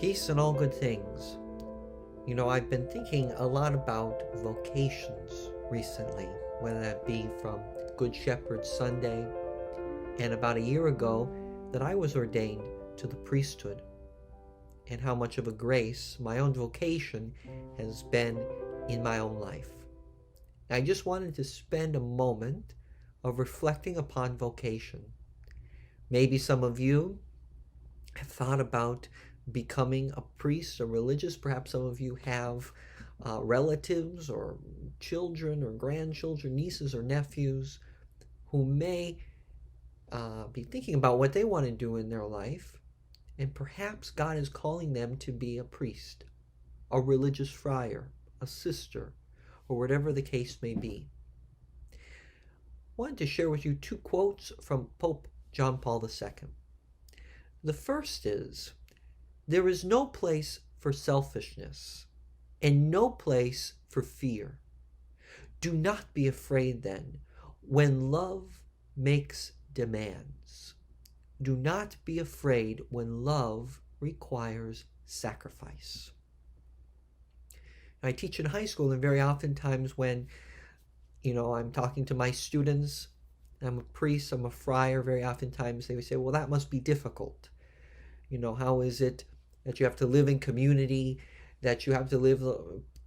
Peace and all good things. I've been thinking a lot about vocations recently, whether that be from Good Shepherd Sunday, and about a year ago that I was ordained to the priesthood, and how much of a grace my own vocation has been in my own life. I just wanted to spend a moment of reflecting upon vocation. Maybe some of you have thought about becoming a priest or religious. Perhaps some of you have relatives or children or grandchildren, nieces or nephews who may be thinking about what they want to do in their life, and perhaps God is calling them to be a priest, a religious friar, a sister, or whatever the case may be. I wanted to share with you two quotes from Pope John Paul II. The first is, "There is no place for selfishness and no place for fear. Do not be afraid then when love makes demands. Do not be afraid when love requires sacrifice." I teach in high school, and very oftentimes when I'm talking to my students, I'm a priest, I'm a friar, very oftentimes they would say, well, that must be difficult. How is it that you have to live in community, that you have to live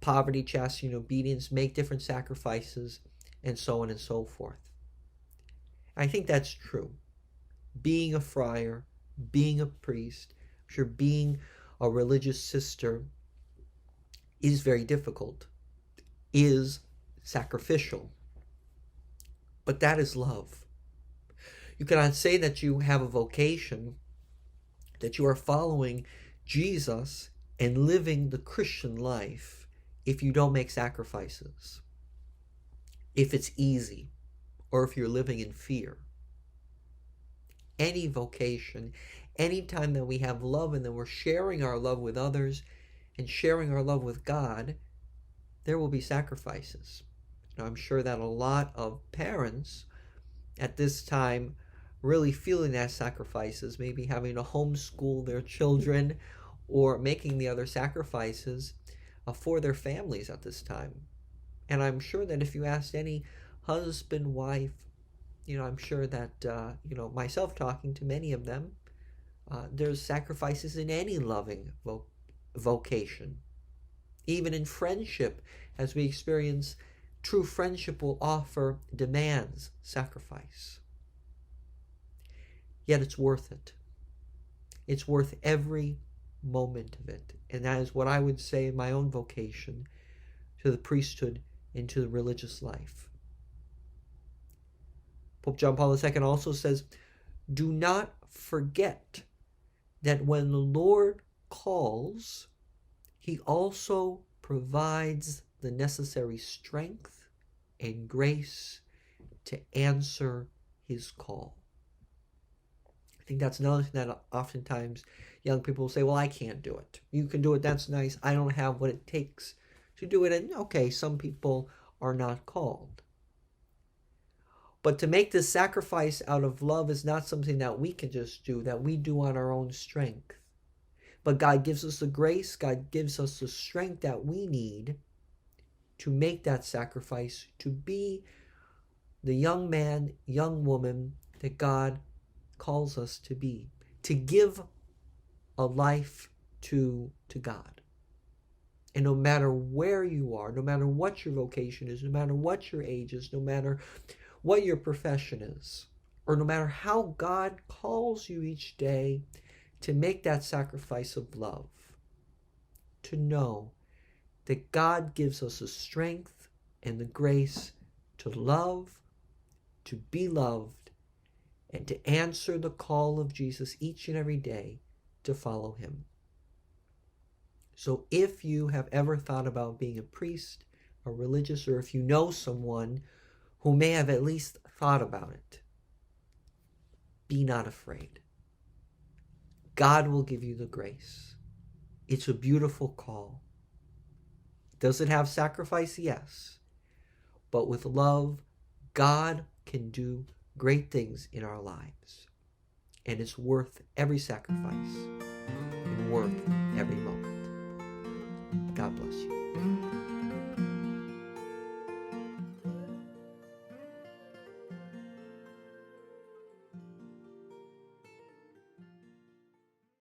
poverty, chastity, and obedience, make different sacrifices, and so on and so forth. I think that's true. Being a friar, being a priest, being a religious sister is very difficult, is sacrificial. But that is love. You cannot say that you have a vocation, that you are following Jesus and living the Christian life if you don't make sacrifices, if it's easy, or if you're living in fear. Any vocation, any time that we have love and then we're sharing our love with others and sharing our love with God, there will be sacrifices. I'm sure that a lot of parents at this time really feeling that sacrifices, maybe having to homeschool their children or making the other sacrifices for their families at this time. And I'm sure that if you asked any husband, wife, I'm sure that, myself talking to many of them, there's sacrifices in any loving vocation. Even in friendship, as we experience, true friendship will offer demands, sacrifice. Yet it's worth it. It's worth every moment of it. And that is what I would say in my own vocation to the priesthood and to the religious life. Pope John Paul II also says, "Do not forget that when the Lord calls, he also provides the necessary strength and grace to answer his call." I think that's another thing that oftentimes young people will say, well, I can't do it. You can do it, that's nice. I don't have what it takes to do it. And okay, some people are not called. But to make this sacrifice out of love is not something that we can just do, that we do on our own strength. But God gives us the grace, God gives us the strength that we need to make that sacrifice, to be the young man, young woman that God calls us to be, to give a life to God. And no matter where you are, no matter what your vocation is, no matter what your age is, no matter what your profession is, or no matter how God calls you each day to make that sacrifice of love, to know that God gives us the strength and the grace to love, to be loved, and to answer the call of Jesus each and every day to follow him. So if you have ever thought about being a priest, a religious, or if you know someone who may have at least thought about it, be not afraid. God will give you the grace. It's a beautiful call. Does it have sacrifice? Yes. But with love, God can do great things in our lives. And it's worth every sacrifice. worth every moment. God bless you.